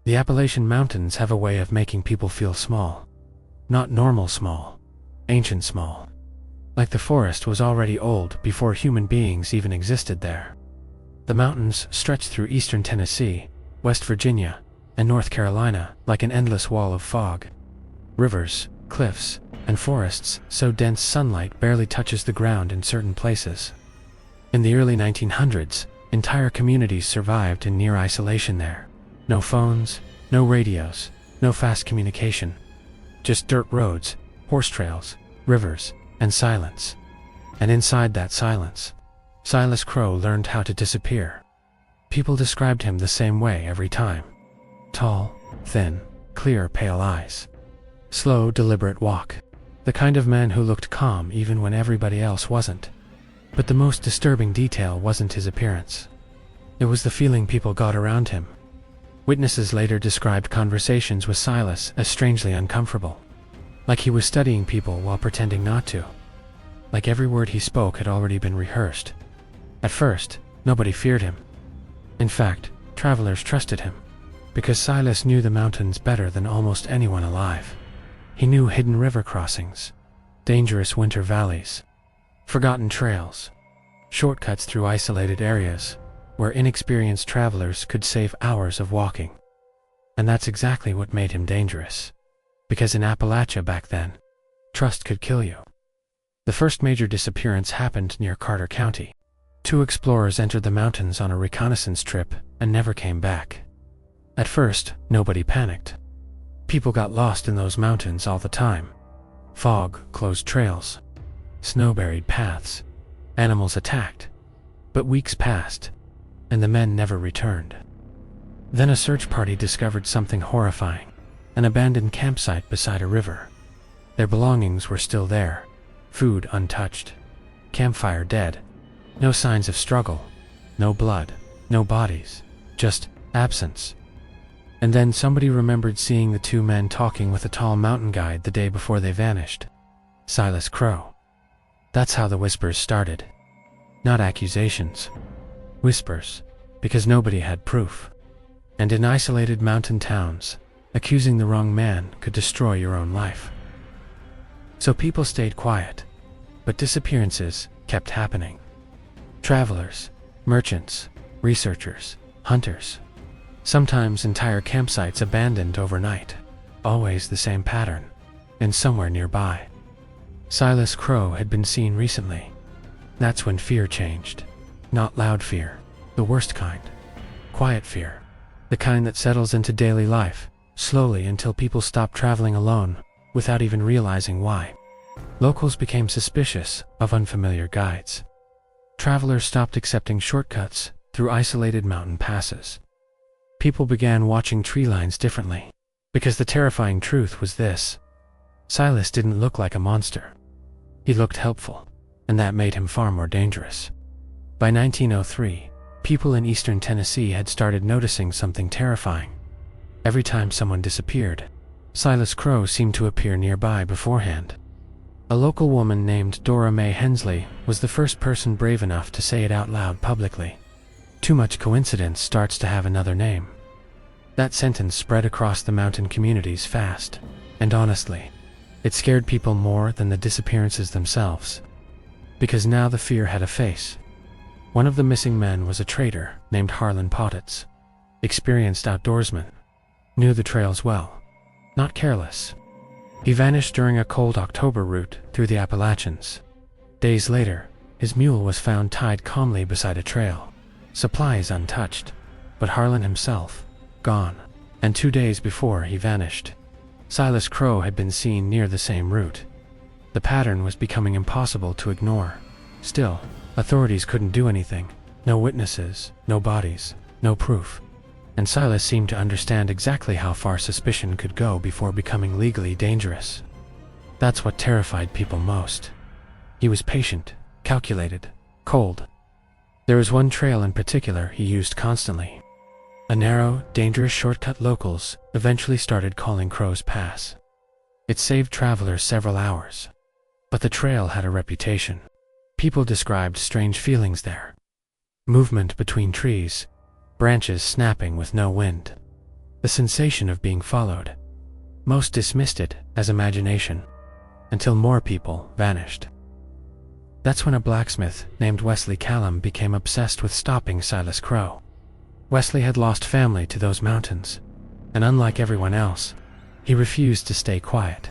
The Appalachian Mountains have a way of making people feel small. Not normal small, ancient small. Like the forest was already old before human beings even existed there. The mountains stretch through eastern Tennessee, West Virginia, and North Carolina like an endless wall of fog. Rivers, cliffs, and forests so dense sunlight barely touches the ground in certain places. In the early 1900s, entire communities survived in near isolation there. No phones, no radios, no fast communication. Just dirt roads, horse trails, rivers, and silence. And inside that silence, Silas Crow learned how to disappear. People described him the same way every time. Tall, thin, clear, pale eyes. Slow, deliberate walk. The kind of man who looked calm even when everybody else wasn't. But the most disturbing detail wasn't his appearance. It was the feeling people got around him. Witnesses later described conversations with Silas as strangely uncomfortable. Like he was studying people while pretending not to. Like every word he spoke had already been rehearsed. At first, nobody feared him. In fact, travelers trusted him. Because Silas knew the mountains better than almost anyone alive. He knew hidden river crossings, dangerous winter valleys, forgotten trails, shortcuts through isolated areas, where inexperienced travelers could save hours of walking. And that's exactly what made him dangerous. Because in Appalachia back then, trust could kill you. The first major disappearance happened near Carter County. 2 explorers entered the mountains on a reconnaissance trip and never came back. At first, nobody panicked. People got lost in those mountains all the time. Fog, closed trails, snow-buried paths, animals attacked. But weeks passed, and the men never returned. Then a search party discovered something horrifying, an abandoned campsite beside a river. Their belongings were still there, food untouched, campfire dead, no signs of struggle, no blood, no bodies, just absence. And then somebody remembered seeing the 2 men talking with a tall mountain guide the day before they vanished. Silas Crow. That's how the whispers started. Not accusations. Whispers, because nobody had proof. And in isolated mountain towns, accusing the wrong man could destroy your own life. So people stayed quiet, but disappearances kept happening. Travelers, merchants, researchers, hunters. Sometimes entire campsites abandoned overnight. Always the same pattern, and somewhere nearby. Silas Crow had been seen recently. That's when fear changed. Not loud fear, the worst kind. Quiet fear, the kind that settles into daily life, slowly until people stop traveling alone, without even realizing why. Locals became suspicious of unfamiliar guides. Travelers stopped accepting shortcuts through isolated mountain passes. People began watching tree lines differently, because the terrifying truth was this. Silas didn't look like a monster. He looked helpful, and that made him far more dangerous. By 1903, people in eastern Tennessee had started noticing something terrifying. Every time someone disappeared, Silas Crow seemed to appear nearby beforehand. A local woman named Dora Mae Hensley was the first person brave enough to say it out loud publicly. Too much coincidence starts to have another name. That sentence spread across the mountain communities fast, and honestly, it scared people more than the disappearances themselves. Because now the fear had a face. One of the missing men was a trader named Harlan Potitz. Experienced outdoorsman. Knew the trails well. Not careless. He vanished during a cold October route through the Appalachians. Days later, his mule was found tied calmly beside a trail. Supplies untouched, but Harlan himself, gone. And 2 days before he vanished, Silas Crow had been seen near the same route. The pattern was becoming impossible to ignore. Still, authorities couldn't do anything. No witnesses, no bodies, no proof. And Silas seemed to understand exactly how far suspicion could go before becoming legally dangerous. That's what terrified people most. He was patient, calculated, cold. There was one trail in particular he used constantly. A narrow, dangerous shortcut locals eventually started calling Crow's Pass. It saved travelers several hours. But the trail had a reputation. People described strange feelings there. Movement between trees, branches snapping with no wind. the sensation of being followed. Most dismissed it as imagination, until more people vanished. That's when a blacksmith named Wesley Callum became obsessed with stopping Silas Crow. Wesley had lost family to those mountains, and unlike everyone else, he refused to stay quiet.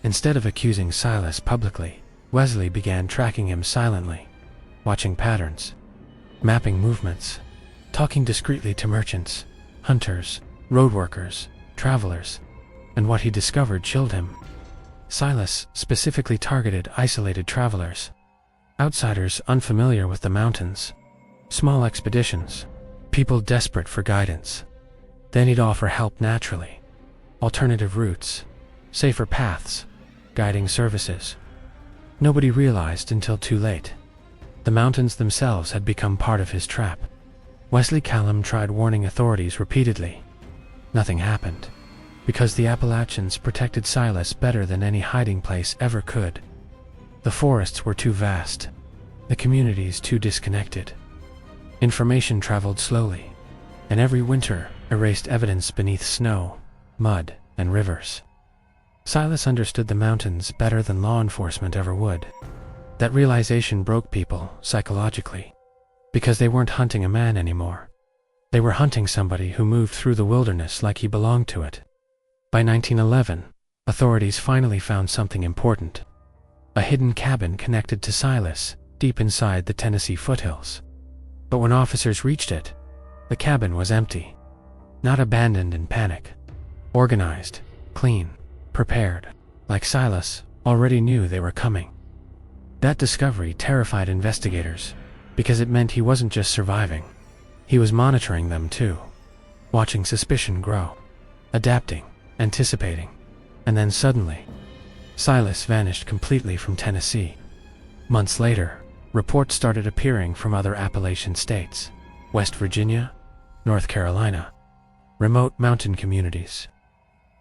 Instead of accusing Silas publicly, Wesley began tracking him silently, watching patterns, mapping movements, talking discreetly to merchants, hunters, road workers, travelers, and what he discovered chilled him. Silas specifically targeted isolated travelers, outsiders unfamiliar with the mountains, small expeditions, people desperate for guidance. Then he'd offer help naturally, alternative routes, safer paths, guiding services. Nobody realized until too late. The mountains themselves had become part of his trap. Wesley Callum tried warning authorities repeatedly. Nothing happened, because the Appalachians protected Silas better than any hiding place ever could. The forests were too vast, the communities too disconnected. Information traveled slowly, and every winter erased evidence beneath snow, mud, and rivers. Silas understood the mountains better than law enforcement ever would. That realization broke people psychologically, because they weren't hunting a man anymore. They were hunting somebody who moved through the wilderness like he belonged to it. By 1911, authorities finally found something important: a hidden cabin connected to Silas, deep inside the Tennessee foothills. But when officers reached it, the cabin was empty. Not abandoned in panic. Organized, clean, prepared, like Silas already knew they were coming. That discovery terrified investigators, because it meant he wasn't just surviving. He was monitoring them too, watching suspicion grow, adapting, anticipating, and then suddenly, Silas vanished completely from Tennessee. Months later, reports started appearing from other Appalachian states, West Virginia, North Carolina, remote mountain communities.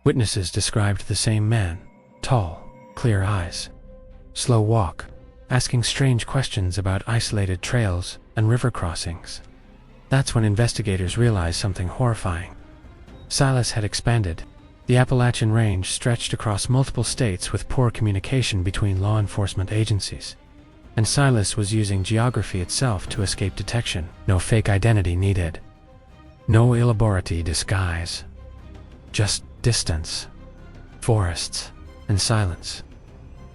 Witnesses described the same man: tall, clear eyes, slow walk, asking strange questions about isolated trails and river crossings. That's when investigators realized something horrifying. Silas had expanded. The Appalachian Range stretched across multiple states with poor communication between law enforcement agencies. And Silas was using geography itself to escape detection. No fake identity needed. No elaborate disguise. Just distance, forests, and silence.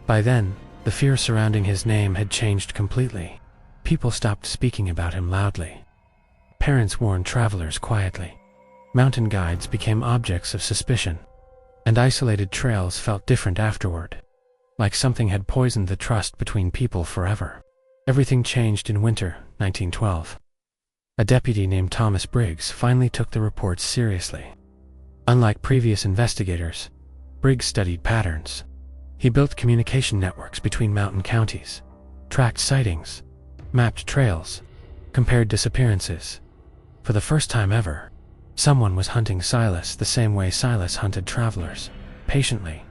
By then, the fear surrounding his name had changed completely. People stopped speaking about him loudly. Parents warned travelers quietly. Mountain guides became objects of suspicion, and isolated trails felt different afterward, like something had poisoned the trust between people forever. Everything changed in winter 1912. A deputy named Thomas Briggs finally took the reports seriously. Unlike previous investigators, Briggs studied patterns. He built communication networks between mountain counties, tracked sightings, mapped trails, compared disappearances. For the first time ever, someone was hunting Silas the same way Silas hunted travelers, patiently,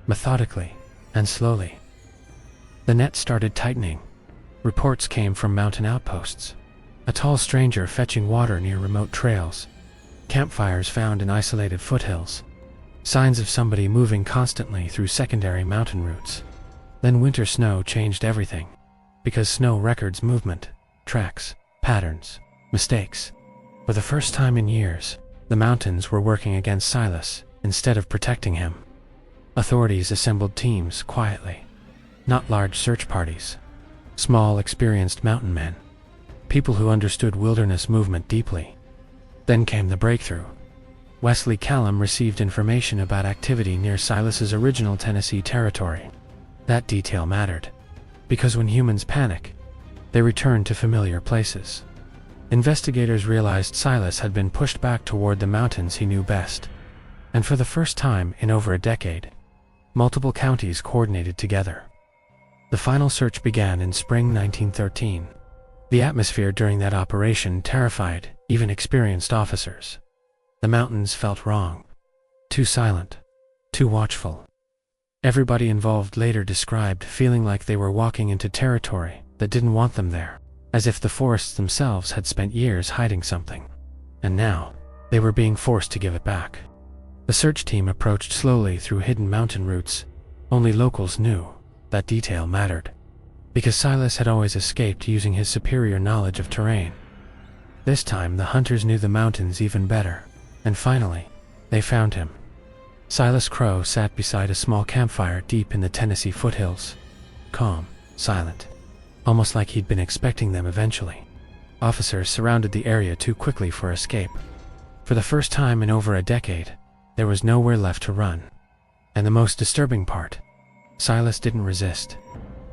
methodically, and slowly. The net started tightening. Reports came from mountain outposts: a tall stranger fetching water near remote trails, campfires found in isolated foothills, signs of somebody moving constantly through secondary mountain routes. Then winter snow changed everything, because snow records movement, tracks, patterns, mistakes. For the first time in years, the mountains were working against Silas instead of protecting him. Authorities assembled teams quietly, not large search parties. Small, experienced mountain men, people who understood wilderness movement deeply. Then came the breakthrough. Wesley Callum received information about activity near Silas's original Tennessee territory. That detail mattered, because when humans panic, they return to familiar places. Investigators realized Silas had been pushed back toward the mountains he knew best, and for the first time in over a decade, multiple counties coordinated together. The final search began in spring 1913. The atmosphere during that operation terrified even experienced officers. The mountains felt wrong, too silent, too watchful. Everybody involved later described feeling like they were walking into territory that didn't want them there, as if the forests themselves had spent years hiding something. And now, They were being forced to give it back. The search team approached slowly through hidden mountain routes. Only locals knew that detail mattered, because Silas had always escaped using his superior knowledge of terrain. This time, the hunters knew the mountains even better, and finally, they found him. Silas Crow sat beside a small campfire deep in the Tennessee foothills, calm, silent, almost like he'd been expecting them eventually. Officers surrounded the area too quickly for escape. For the first time in over a decade, there was nowhere left to run. And the most disturbing part, Silas didn't resist.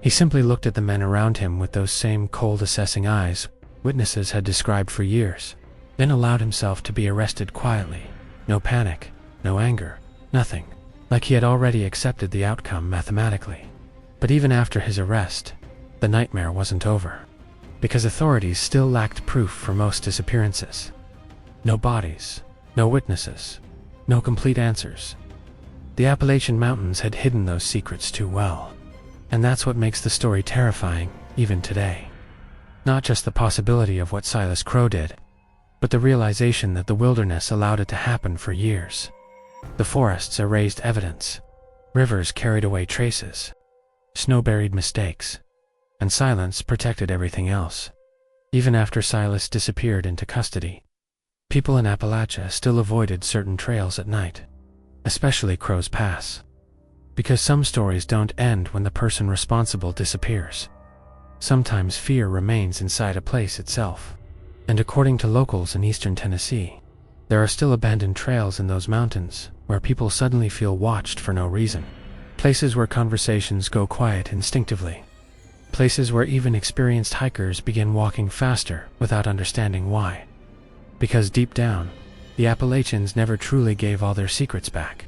He simply looked at the men around him with those same cold, assessing eyes witnesses had described for years, then allowed himself to be arrested quietly. No panic, no anger, nothing. Like he had already accepted the outcome mathematically. But even after his arrest, the nightmare wasn't over, because authorities still lacked proof for most disappearances. No bodies, no witnesses, no complete answers. The Appalachian Mountains had hidden those secrets too well. And that's what makes the story terrifying, even today. Not just the possibility of what Silas Crow did, but the realization that the wilderness allowed it to happen for years. The forests erased evidence, rivers carried away traces, snow buried mistakes, and silence protected everything else. Even after Silas disappeared into custody, people in Appalachia still avoided certain trails at night, especially Crow's Pass. Because some stories don't end when the person responsible disappears. Sometimes fear remains inside a place itself. And according to locals in eastern Tennessee, there are still abandoned trails in those mountains where people suddenly feel watched for no reason. Places where conversations go quiet instinctively. Places where even experienced hikers begin walking faster without understanding why. Because deep down, the Appalachians never truly gave all their secrets back.